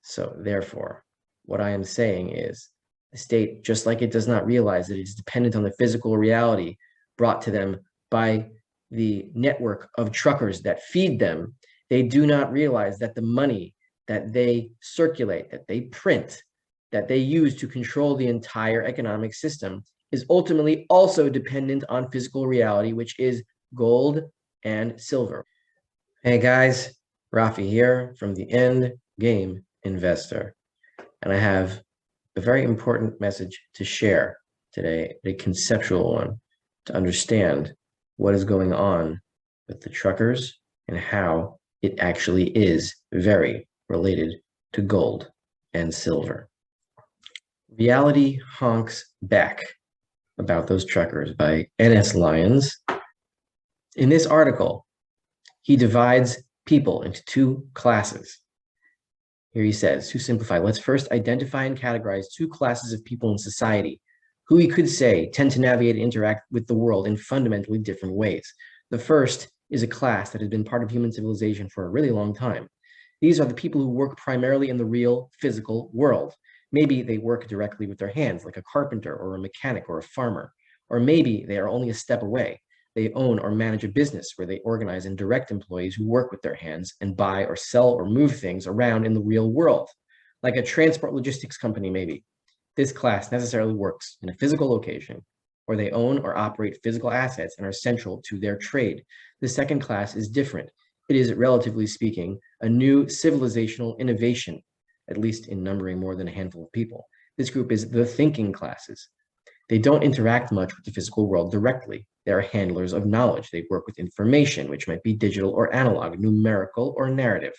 So therefore, what I am saying is the state, just like it does not realize that it is dependent on the physical reality brought to them by the network of truckers that feed them, they do not realize that the money that they circulate, that they print, that they use to control the entire economic system is ultimately also dependent on physical reality, which is gold and silver. Hey guys, Rafi here from the End Game Investor, and I have a very important message to share today, a conceptual one, to understand what is going on with the truckers and how it actually is very related to gold and silver. Reality Honks Back about those truckers by N.S. Lyons. In this article, he divides people into two classes. Here he says, to simplify, let's first identify and categorize two classes of people in society who we could say tend to navigate and interact with the world in fundamentally different ways. The first is a class that has been part of human civilization for a really long time. These are the people who work primarily in the real physical world. Maybe they work directly with their hands, like a carpenter or a mechanic or a farmer. Or maybe they are only a step away. They own or manage a business where they organize and direct employees who work with their hands and buy or sell or move things around in the real world, like a transport logistics company maybe. This class necessarily works in a physical location, or they own or operate physical assets and are central to their trade. The second class is different. It is, relatively speaking, a new civilizational innovation, at least in numbering more than a handful of people. This group is the thinking classes. They don't interact much with the physical world directly. They are handlers of knowledge. They work with information, which might be digital or analog, numerical or narrative.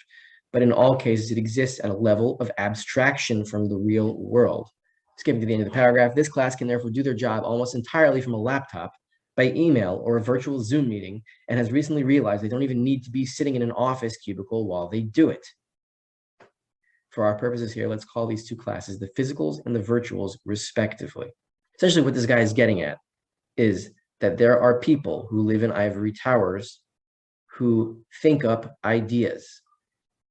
But in all cases, it exists at a level of abstraction from the real world. Skipping to the end of the paragraph, this class can therefore do their job almost entirely from a laptop, by email or a virtual Zoom meeting, and has recently realized they don't even need to be sitting in an office cubicle while they do it. For our purposes here, let's call these two classes the physicals and the virtuals, respectively. Essentially, what this guy is getting at is that there are people who live in ivory towers who think up ideas.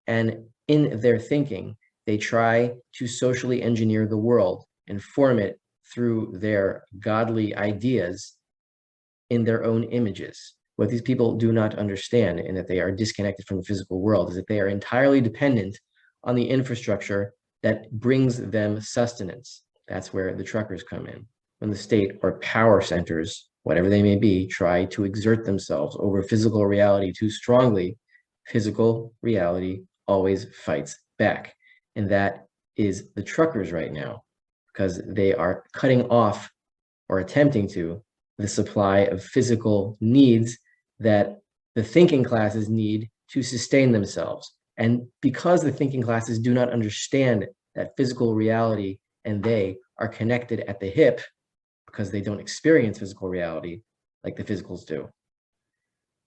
And in their thinking, they try to socially engineer the world and form it through their godly ideas in their own images. What these people do not understand, and that they are disconnected from the physical world, is that they are entirely dependent on the infrastructure that brings them sustenance. That's where the truckers come in. When the state or power centers, whatever they may be, try to exert themselves over physical reality too strongly, physical reality always fights back. And that is the truckers right now, because they are cutting off, or attempting to, the supply of physical needs that the thinking classes need to sustain themselves. And because the thinking classes do not understand that physical reality and they are connected at the hip, because they don't experience physical reality like the physicals do,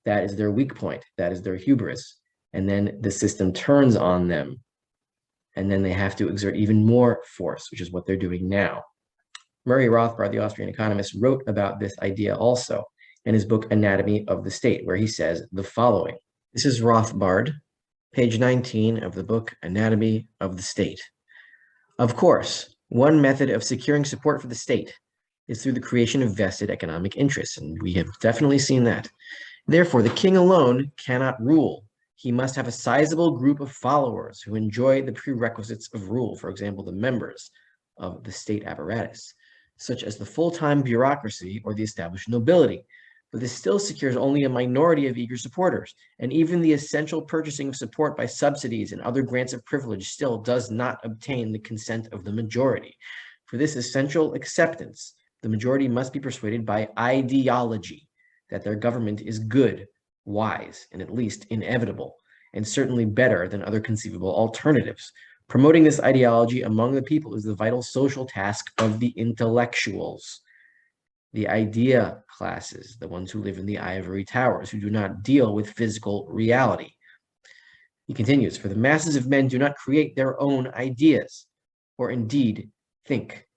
that is their weak point. That is their hubris. And then the system turns on them. And then they have to exert even more force, which is what they're doing now. Murray Rothbard, the Austrian economist, wrote about this idea also in his book, Anatomy of the State, where he says the following. This is Rothbard, page 19 of the book, Anatomy of the State. Of course, one method of securing support for the state is through the creation of vested economic interests, and we have definitely seen that. Therefore, the king alone cannot rule. He must have a sizable group of followers who enjoy the prerequisites of rule, for example, the members of the state apparatus, such as the full-time bureaucracy or the established nobility. But this still secures only a minority of eager supporters, and even the essential purchasing of support by subsidies and other grants of privilege still does not obtain the consent of the majority. For this essential acceptance, the majority must be persuaded by ideology that their government is good, wise, and at least inevitable, and certainly better than other conceivable alternatives. Promoting this ideology among the people is the vital social task of the intellectuals, the idea classes, the ones who live in the ivory towers, who do not deal with physical reality. He continues, for the masses of men do not create their own ideas, or indeed think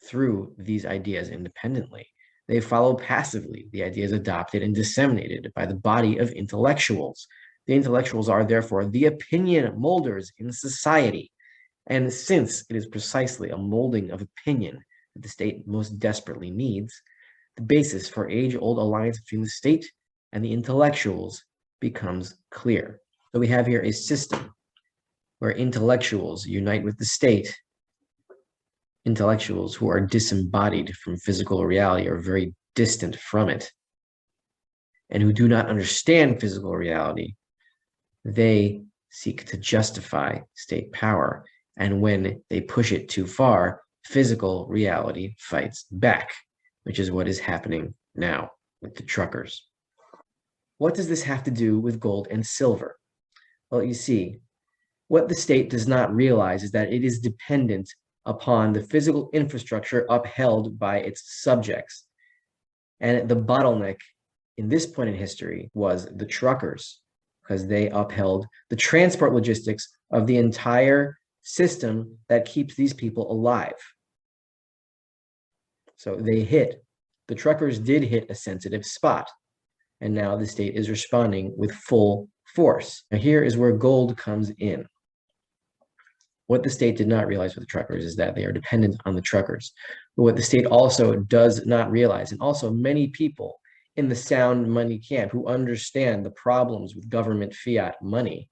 through these ideas independently. They follow passively the ideas adopted and disseminated by the body of intellectuals. The intellectuals are therefore the opinion molders in society, And since it is precisely a molding of opinion that the state most desperately needs, the basis for age-old alliance between the state and the intellectuals becomes clear. So we have here a system where intellectuals unite with the state. Intellectuals who are disembodied from physical reality are very distant from it, and who do not understand physical reality. They seek to justify state power, and when they push it too far, physical reality fights back, which is what is happening now with the truckers. What does this have to do with gold and silver? Well, you see, what the state does not realize is that it is dependent upon the physical infrastructure upheld by its subjects. And the bottleneck in this point in history was the truckers, because they upheld the transport logistics of the entire system that keeps these people alive. So the truckers did hit a sensitive spot, and now the state is responding with full force. Now here is where gold comes in. What the state did not realize with the truckers is that they are dependent on the truckers. But what the state also does not realize, and also many people in the sound money camp who understand the problems with government fiat money,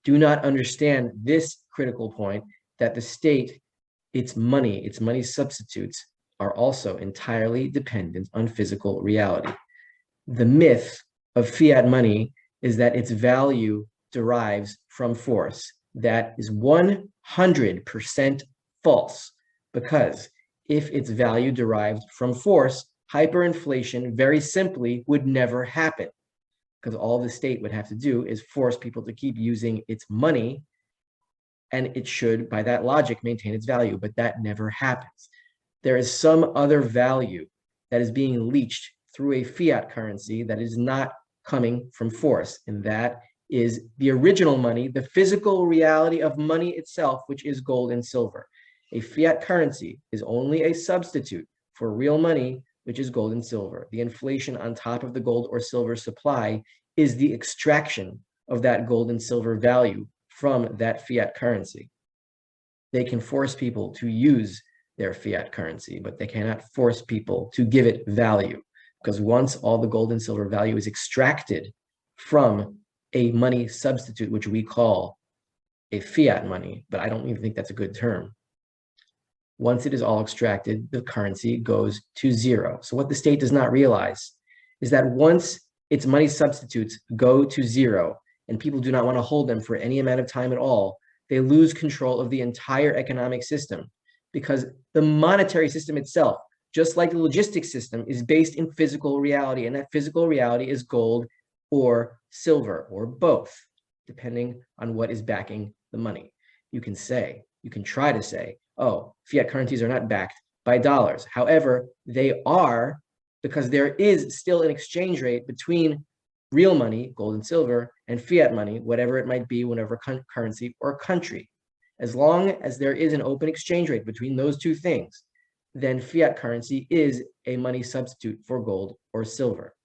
do not understand this critical point, that the state, its money substitutes, are also entirely dependent on physical reality. The myth of fiat money is that its value derives from force. That is 100% false, because if its value derived from force, hyperinflation very simply would never happen, because all the state would have to do is force people to keep using its money, and it should, by that logic, maintain its value, but that never happens. There is some other value that is being leached through a fiat currency that is not coming from force, and that is the original money, the physical reality of money itself, which is gold and silver. A fiat currency is only a substitute for real money, which is gold and silver. The inflation on top of the gold or silver supply is the extraction of that gold and silver value from that fiat currency. They can force people to use their fiat currency, but they cannot force people to give it value, because once all the gold and silver value is extracted from a money substitute, which we call a fiat money, but I don't even think that's a good term. Once it is all extracted, the currency goes to zero. So what the state does not realize is that once its money substitutes go to zero and people do not want to hold them for any amount of time at all, they lose control of the entire economic system, because the monetary system itself, just like the logistics system, is based in physical reality, and that physical reality is gold or silver, or both, depending on what is backing the money. You can try to say, oh, fiat currencies are not backed by dollars. However, they are, because there is still an exchange rate between real money, gold and silver, and fiat money, whatever it might be, whatever currency or country. As long as there is an open exchange rate between those two things, then fiat currency is a money substitute for gold or silver.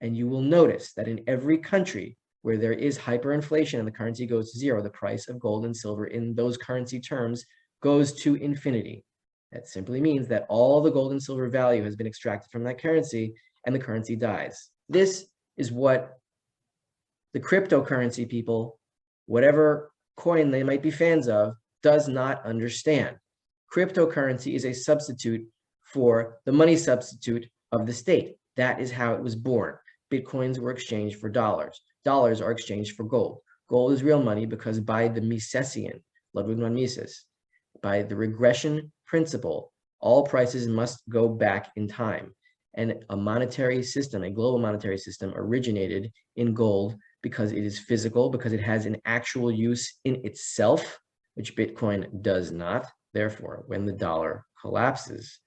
And you will notice that in every country where there is hyperinflation and the currency goes to zero, the price of gold and silver in those currency terms goes to infinity. That simply means that all the gold and silver value has been extracted from that currency, and the currency dies. This is what the cryptocurrency people, whatever coin they might be fans of, does not understand. Cryptocurrency is a substitute for the money substitute of the state. That is how it was born. Bitcoins were exchanged for dollars. Dollars are exchanged for gold. Gold is real money because by the Misesian, Ludwig von Mises, by the regression principle, all prices must go back in time. And a monetary system, a global monetary system, originated in gold because it is physical, because it has an actual use in itself, which Bitcoin does not. Therefore, when the dollar collapses,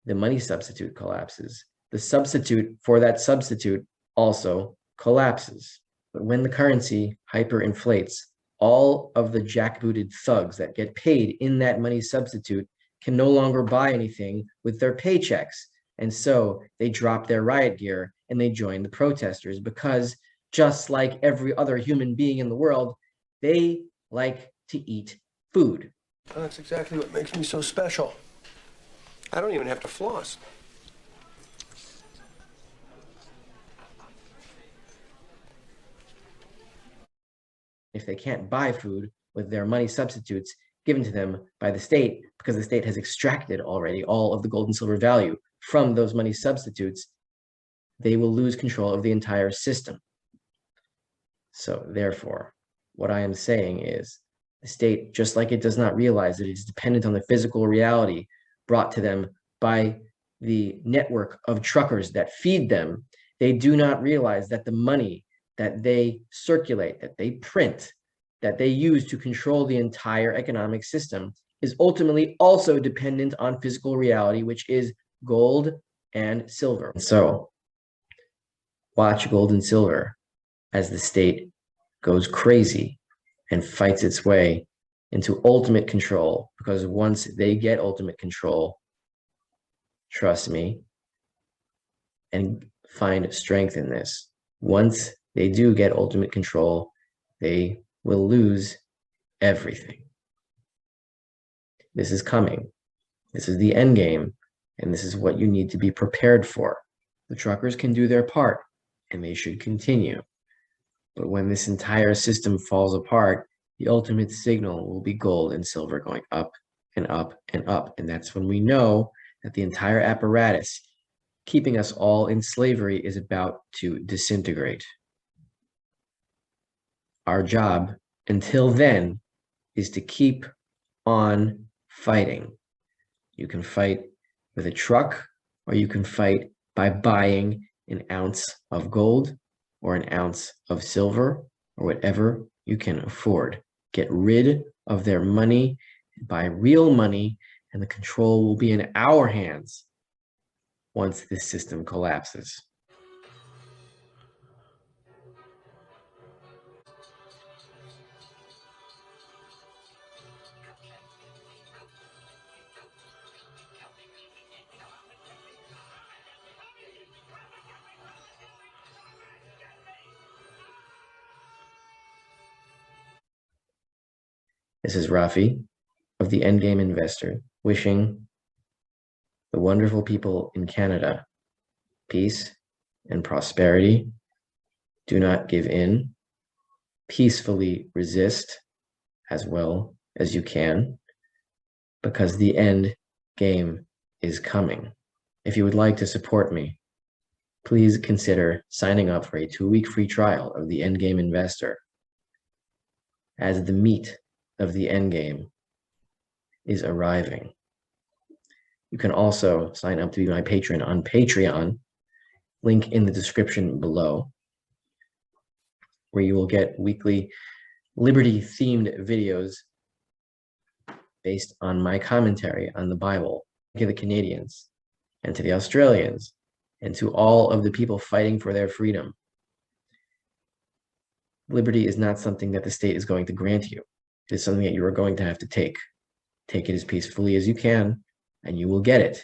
the money substitute collapses. The substitute for that substitute also collapses. But when the currency hyperinflates, all of the jackbooted thugs that get paid in that money substitute can no longer buy anything with their paychecks. And so they drop their riot gear and they join the protesters, because just like every other human being in the world, They like to eat food. That's exactly what makes me so special. I don't even have to floss. If they can't buy food with their money substitutes given to them by the state, because the state has extracted already all of the gold and silver value from those money substitutes, they will lose control of the entire system. So therefore, what I am saying is the state, just like it does not realize that it is dependent on the physical reality brought to them by the network of truckers that feed them, they do not realize that the money that they circulate, that they print, that they use to control the entire economic system is ultimately also dependent on physical reality, which is gold and silver. So watch gold and silver as the state goes crazy and fights its way into ultimate control, because once they get ultimate control, trust me, and find strength in this, once they do get ultimate control, they will lose everything. This is coming. This is the end game, and this is what you need to be prepared for. The truckers can do their part, and they should continue. But when this entire system falls apart, the ultimate signal will be gold and silver going up and up and up. And that's when we know that the entire apparatus keeping us all in slavery is about to disintegrate. Our job until then is to keep on fighting. You can fight with a truck, or you can fight by buying an ounce of gold or an ounce of silver or whatever you can afford. Get rid of their money, buy real money, and the control will be in our hands once this system collapses. This is Rafi of the Endgame Investor, wishing the wonderful people in Canada peace and prosperity. Do not give in. Peacefully resist as well as you can, because the end game is coming. If you would like to support me, please consider signing up for a 2-week free trial of the Endgame Investor, as the meat of the endgame is arriving. You can also sign up to be my patron on Patreon, link in the description below, where you will get weekly liberty-themed videos based on my commentary on the Bible to the Canadians and to the Australians and to all of the people fighting for their freedom. Liberty is not something that the state is going to grant you. It is something that you are going to have to take. Take it as peacefully as you can, and you will get it.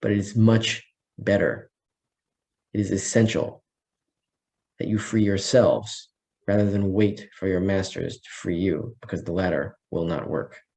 But it is much better. It is essential that you free yourselves rather than wait for your masters to free you, because the latter will not work.